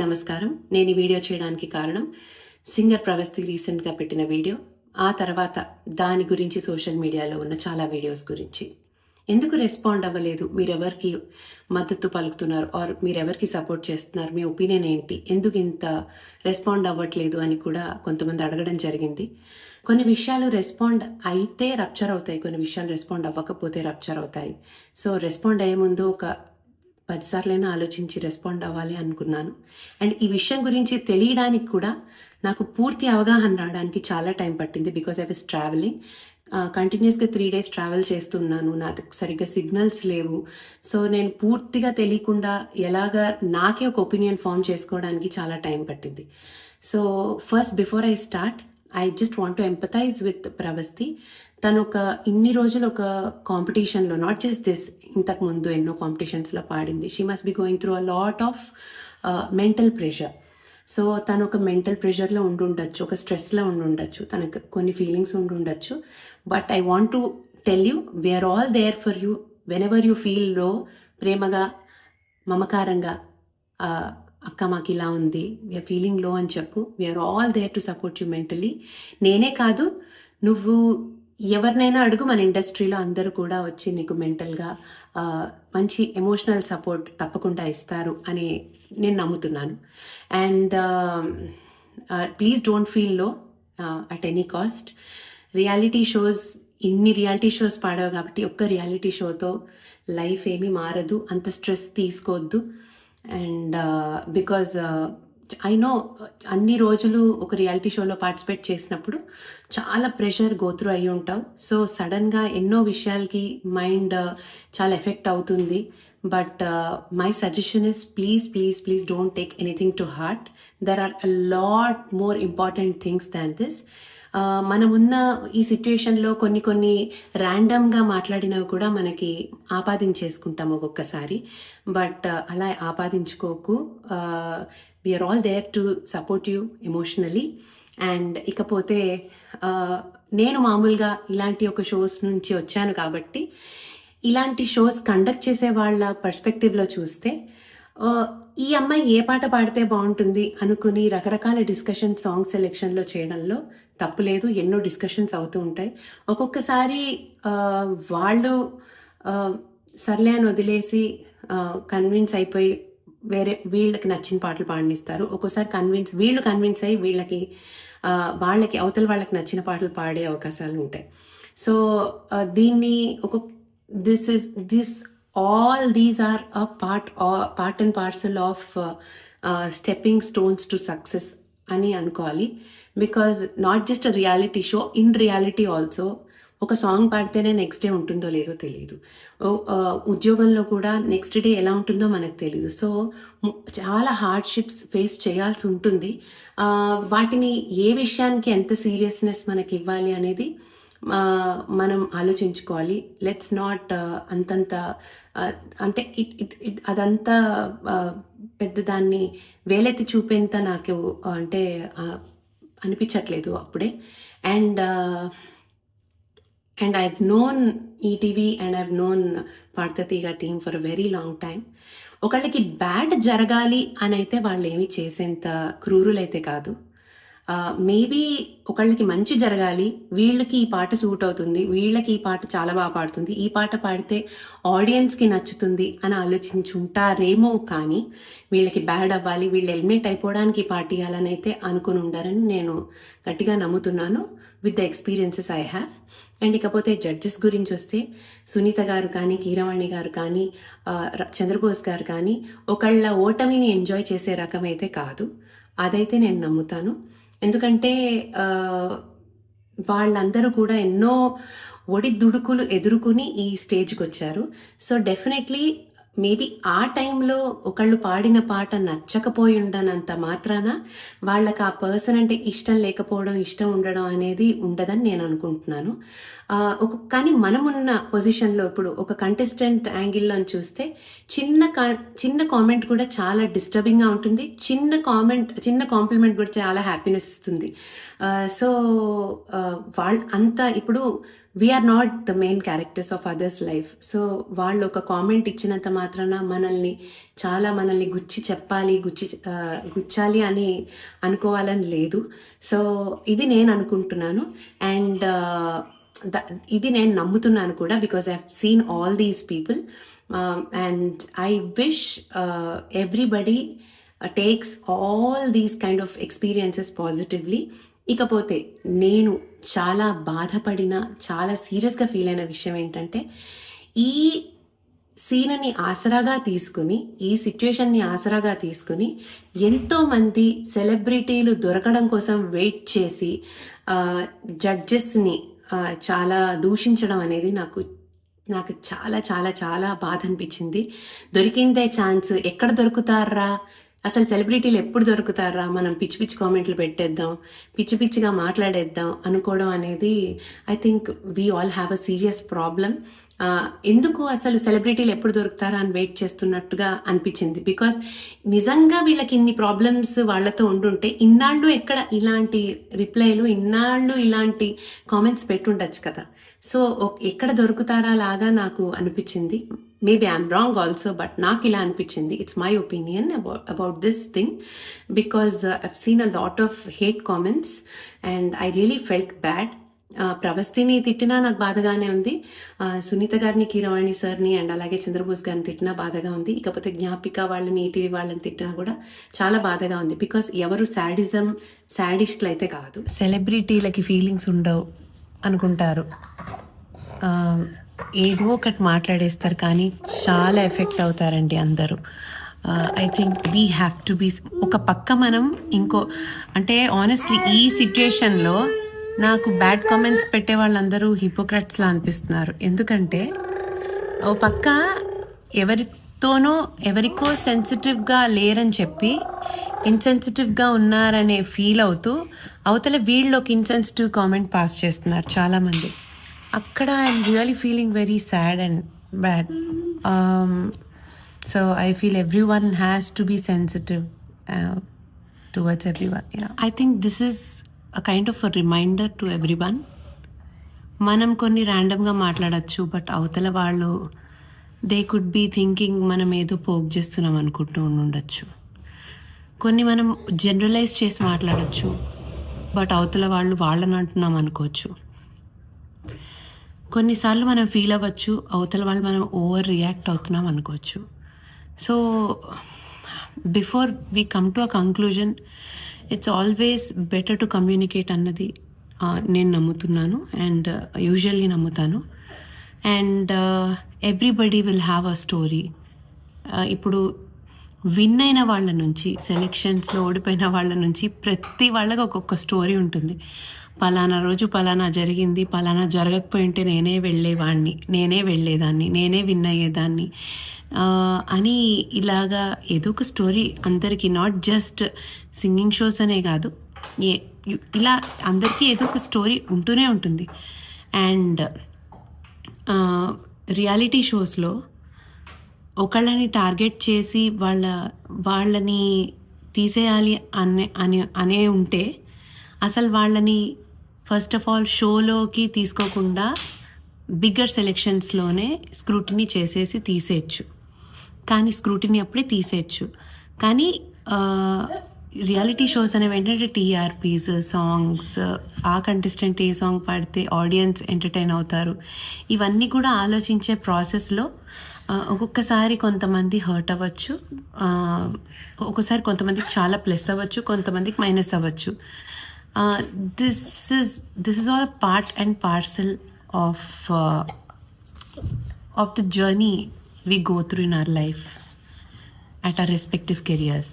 నమస్కారం. నేను ఈ వీడియో చేయడానికి కారణం సింగర్ ప్రవస్తి రీసెంట్గా పెట్టిన వీడియో, ఆ తర్వాత దాని గురించి సోషల్ మీడియాలో ఉన్న చాలా వీడియోస్ గురించి. ఎందుకు రెస్పాండ్ అవ్వలేదు, మీరెవరికి మద్దతు పలుకుతున్నారు ఆర్ మీరెవరికి సపోర్ట్ చేస్తున్నారు, మీ ఒపీనియన్ ఏంటి, ఎందుకు ఇంత రెస్పాండ్ అవ్వట్లేదు అని కూడా కొంతమంది అడగడం జరిగింది. కొన్ని విషయాలు రెస్పాండ్ అయితే రప్చర్ అవుతాయి, కొన్ని విషయాలు రెస్పాండ్ అవ్వకపోతే రప్చర్ అవుతాయి. సో రెస్పాండ్ అయ్యే ముందు ఒక 10 సార్లైనా ఆలోచించి రెస్పాండ్ అవ్వాలి అనుకున్నాను. అండ్ ఈ విషయం గురించి తెలియడానికి కూడా నాకు పూర్తి అవగాహన రావడానికి చాలా టైం పట్టింది. బికాజ్ ఐ వాస్ ట్రావెలింగ్, కంటిన్యూస్గా 3 days ట్రావెల్ చేస్తున్నాను. నాకు సరిగ్గా సిగ్నల్స్ లేవు. సో నేను పూర్తిగా తెలియకుండా ఎలాగా నాకే ఒక ఒపీనియన్ ఫామ్ చేసుకోవడానికి చాలా టైం పట్టింది. So first before I start, I just want to empathise with Pravasthi. తను ఇన్ని రోజులు ఒక కాంపిటీషన్లో, నాట్ జస్ట్ దిస్, ఇంతకు ముందు ఎన్నో కాంపిటీషన్స్లో పాడింది. She must be going through a lot of mental pressure. So తను ఒక మెంటల్ ప్రెషర్లో ఉండుండొచ్చు, ఒక స్ట్రెస్లో ఉండుండొచ్చు, తనకు కొన్ని ఫీలింగ్స్ ఉండుండొచ్చు. But I want to tell you, we are all there for you whenever you feel low. ప్రేమగా, మమకారంగా, అక్క మాకు ఇలా ఉంది, వీఆర్ ఫీలింగ్ లో అని చెప్పు. We're all there to support you mentally. నేనే కాదు, నువ్వు ఎవరినైనా అడుగు, మన ఇండస్ట్రీలో అందరూ కూడా వచ్చి నీకు మెంటల్గా మంచి ఎమోషనల్ సపోర్ట్ తప్పకుండా ఇస్తారు అని నేను నమ్ముతున్నాను. అండ్ ప్లీజ్ డోంట్ ఫీల్ లో at any cost. Reality shows, ఇన్ని రియాలిటీ షోస్ పాడావు కాబట్టి ఒక్క రియాలిటీ షోతో లైఫ్ ఏమీ మారదు, అంత స్ట్రెస్ తీసుకోవద్దు. అండ్ బికాజ్ ఐ నో, అన్ని రోజులు ఒక రియాలిటీ షోలో పార్టిసిపేట్ చేసినప్పుడు చాలా ప్రెషర్ గోత్రూ అయ్యి ఉంటావు. సో సడన్గా ఎన్నో విషయాలకి మైండ్ చాలా ఎఫెక్ట్ అవుతుంది. But my suggestion is please please please don't take anything to heart. There are a lot more important things than this. మనం ఉన్న ఈ సిచ్యుయేషన్లో కొన్ని ర్యాండమ్గా మాట్లాడినవి కూడా మనకి ఆపాదించేసుకుంటాం ఒక్కొక్కసారి. బట్ అలా ఆపాదించుకోకు. We are all there to support you emotionally. And ఇకపోతే నేను మామూలుగా ఇలాంటి ఒక షోస్ నుంచి వచ్చాను కాబట్టి, ఇలాంటి షోస్ కండక్ట్ చేసే వాళ్ళ పర్స్పెక్టివ్లో చూస్తే, ఈ అమ్మాయి ఏ పాట పాడితే బాగుంటుంది అనుకుని రకరకాల డిస్కషన్ సాంగ్ సెలెక్షన్లో చేయడంలో తప్పు లేదు. ఎన్నో డిస్కషన్స్ అవుతూ ఉంటాయి. ఒక్కొక్కసారి వాళ్ళు సర్లే అని వదిలేసి కన్విన్స్ అయిపోయి వేరే వీళ్ళకి నచ్చిన పాటలు పాడనిస్తారు. ఒక్కోసారి వీళ్ళు కన్విన్స్ అయ్యి వాళ్ళకి అవతల వాళ్ళకి నచ్చిన పాటలు పాడే అవకాశాలు ఉంటాయి. సో దీన్ని all these are a part and parcel of stepping stones to success అని అనుకోవాలి. Because not just a reality show, in reality also ఒక సాంగ్ పాడితేనే నెక్స్ట్ డే ఉంటుందో లేదో తెలియదు. ఉద్యోగంలో కూడా నెక్స్ట్ డే ఎలా ఉంటుందో మనకు తెలియదు. సో చాలా హార్డ్షిప్స్ ఫేస్ చేయాల్సి ఉంటుంది. వాటిని ఏ విషయానికి ఎంత సీరియస్నెస్ మనకి ఇవ్వాలి అనేది మనం ఆలోచించుకోవాలి. లెట్స్ నాట్ అంతంత అంటే అదంతా పెద్ద దాన్ని వేలెత్తి చూపేంత నాకు అంటే అనిపించట్లేదు అప్పుడే. And I've known ETV and I've known పార్థతీగా team for a very long time. ఒకళ్ళకి బ్యాడ్ జరగాలి అని అయితే వాళ్ళు ఏమీ చేసేంత క్రూరులైతే కాదు. మేబీ ఒకళ్ళకి మంచి జరగాలి, వీళ్ళకి ఈ పాట సూట్ అవుతుంది, వీళ్ళకి ఈ పాట చాలా బాగా పాడుతుంది, ఈ పాట పాడితే ఆడియన్స్కి నచ్చుతుంది అని ఆలోచించుంటారేమో. కానీ వీళ్ళకి బ్యాడ్ అవ్వాలి, వీళ్ళు ఎలిమినేట్ అయిపోవడానికి పాట ఇవ్వాలని అయితే అనుకుని ఉండారని నేను గట్టిగా నమ్ముతున్నాను with the experiences I have. And ఇకపోతే జడ్జెస్ గురించి వస్తే, సునీత గారు కానీ, కీరవాణి గారు కానీ, చంద్రబోస్ గారు కానీ ఒకళ్ళ ఓటమిని ఎంజాయ్ చేసే రకం అయితే కాదు. అదైతే నేను నమ్ముతాను. ఎందుకంటే వాళ్ళందరూ కూడా ఎన్నో ఒడిదుడుకులు ఎదుర్కొని ఈ స్టేజ్కి వచ్చారు. సో డెఫినెట్లీ మేబీ ఆ టైంలో ఒకళ్ళు పాడిన పాట నచ్చకపోయి ఉండనంత మాత్రాన వాళ్ళకి ఆ పర్సన్ అంటే ఇష్టం లేకపోవడం, ఇష్టం ఉండడం అనేది ఉండదని నేను అనుకుంటున్నాను. కానీ మనమున్న పొజిషన్లో ఇప్పుడు ఒక కంటెస్టెంట్ యాంగిల్లో చూస్తే చిన్న కామెంట్ కూడా చాలా డిస్టర్బింగ్గా ఉంటుంది, చిన్న కాంప్లిమెంట్ కూడా చాలా హ్యాపీనెస్ ఇస్తుంది. సో అంతా ఇప్పుడు we're not the main characters of others life. So వాళ్ళు ఒక కామెంట్ ఇచ్చినంత మాత్రాన మనల్ని గుచ్చాలి అని అనుకోవాలని లేదు. సో ఇది నేను అనుకుంటున్నాను. అండ్ ఇది నేను నమ్ముతున్నాను కూడా, because I have seen all these people. And I wish everybody takes all these kind of experiences positively. ఇకపోతే నేను చాలా బాధపడిన, చాలా సీరియస్గా ఫీల్ అయిన విషయం ఏంటంటే, ఈ సీన్ని ఆసరాగా తీసుకుని, ఈ సిచ్యుయేషన్ని ఆసరాగా తీసుకుని ఎంతోమంది సెలబ్రిటీలు దొరకడం కోసం వెయిట్ చేసి జడ్జెస్ని చాలా దూషించడం అనేది నాకు చాలా చాలా చాలా బాధ అనిపించింది. దొరికిందే ఛాన్స్, ఎక్కడ దొరుకుతారా అసలు, సెలబ్రిటీలు ఎప్పుడు దొరుకుతారా, మనం పిచ్చి పిచ్చి కామెంట్లు పెట్టేద్దాం, పిచ్చి పిచ్చిగా మాట్లాడేద్దాం అనుకోవడం అనేది I think we all have a serious problem. ఎందుకు అసలు సెలబ్రిటీలు ఎప్పుడు దొరుకుతారా అని వెయిట్ చేస్తున్నట్టుగా అనిపించింది. బికాస్ నిజంగా వీళ్ళకి ఇన్ని ప్రాబ్లమ్స్ వాళ్ళతో ఉండుంటే ఇన్నాళ్ళు ఎక్కడ ఇలాంటి రిప్లైలు, ఇన్నాళ్ళు ఇలాంటి కామెంట్స్ పెట్టుండొచ్చు కదా. సో ఎక్కడ దొరుకుతారా లాగా నాకు అనిపించింది. Maybe I'm wrong also, but నాకు ఇలా అనిపించింది. It's my opinion about this thing, because I've seen a lot of hate comments and I really felt bad. ప్రవస్తిని తిట్టినా నాకు బాధగానే ఉంది, సునీత గారిని, కీరవాణి సార్ని అండ్ అలాగే చంద్రబోస్ గారిని తిట్టినా బాధగా ఉంది. ఇకపోతే జ్ఞాపిక వాళ్ళని, ఈటీవీ వాళ్ళని తిట్టినా కూడా చాలా బాధగా ఉంది. బికాస్ ఎవరు సాడిస్ట్లు అయితే కాదు. సెలబ్రిటీలకి ఫీలింగ్స్ ఉండవు అనుకుంటారు, ఏదో ఒకటి మాట్లాడేస్తారు, కానీ చాలా ఎఫెక్ట్ అవుతారండి అందరూ. I think we have to be ఒక పక్క మనం అంటే ఆనెస్ట్లీ ఈ సిచ్యుయేషన్లో నాకు బ్యాడ్ కామెంట్స్ పెట్టే వాళ్ళందరూ హిపోక్రట్స్లా అనిపిస్తున్నారు. ఎందుకంటే ఓ పక్క ఎవరికో సెన్సిటివ్గా లేరని చెప్పి ఇన్సెన్సిటివ్గా ఉన్నారనే ఫీల్ అవుతూ అవతల వీళ్ళు ఒక ఇన్సెన్సిటివ్ కామెంట్ పాస్ చేస్తున్నారు చాలామంది. అక్కడ I'm really feeling very sad and bad. So I feel everyone has to be sensitive towards everyone. I think this is a kind of a reminder to everyone. మనం కొన్ని ర్యాండమ్గా మాట్లాడచ్చు, but అవతల వాళ్ళు they could be thinking మనం ఏదో poke చేస్తున్నాం అనుకుంటూ ఉండొచ్చు. కొన్ని మనం జనరలైజ్ చేసి మాట్లాడచ్చు, బట్ అవతల వాళ్ళని అంటున్నాం అనుకోవచ్చు. కొన్నిసార్లు మనం ఫీల్ అవ్వచ్చు, అవతల వాళ్ళు మనం ఓవర్ రియాక్ట్ అవుతున్నాం అనుకోవచ్చు. So before we come to a conclusion, it's always better to communicate అన్నది నేను నమ్ముతున్నాను అండ్ యూజువల్లీ నమ్ముతాను. And everybody will have a story. ఇప్పుడు విన్ అయిన వాళ్ళ నుంచి, సెలెక్షన్స్లో ఓడిపోయిన వాళ్ళ నుంచి ప్రతి వాళ్ళకి ఒక్కొక్క స్టోరీ ఉంటుంది. పలానా రోజు పలానా జరిగింది, పలానా జరగకపోయి ఉంటే నేనే వెళ్ళేదాన్ని, నేనే విన్ అయ్యేదాన్ని అని ఇలాగా ఏదో ఒక స్టోరీ అందరికీ, నాట్ జస్ట్ సింగింగ్ షోస్ అనే కాదు, ఇలా అందరికీ ఏదో ఒక స్టోరీ ఉంటూనే ఉంటుంది. అండ్ రియాలిటీ షోస్లో ఒకళ్ళని టార్గెట్ చేసి వాళ్ళని తీసేయాలి అనే ఉంటే అసలు వాళ్ళని ఫస్ట్ ఆఫ్ ఆల్ షోలోకి తీసుకోకుండా బిగ్గర్ సెలెక్షన్స్లోనే స్క్రూటినీ చేసేసి తీసేయచ్చు. కానీ స్క్రూటినీ అప్పుడే తీసేయచ్చు. కానీ రియాలిటీ షోస్ అనేవి ఏంటంటే టీఆర్పీస్, సాంగ్స్, ఆ కంటెస్టెంట్ ఏ సాంగ్ పాడితే ఆడియన్స్ ఎంటర్టైన్ అవుతారు, ఇవన్నీ కూడా ఆలోచించే ప్రాసెస్లో ఒక్కొక్కసారి కొంతమంది హర్ట్ అవ్వచ్చు, ఒక్కొక్కసారి కొంతమందికి చాలా ప్లస్ అవ్వచ్చు, కొంతమందికి మైనస్ అవ్వచ్చు. This is all part and parcel of the journey we go through in our life at our respective careers.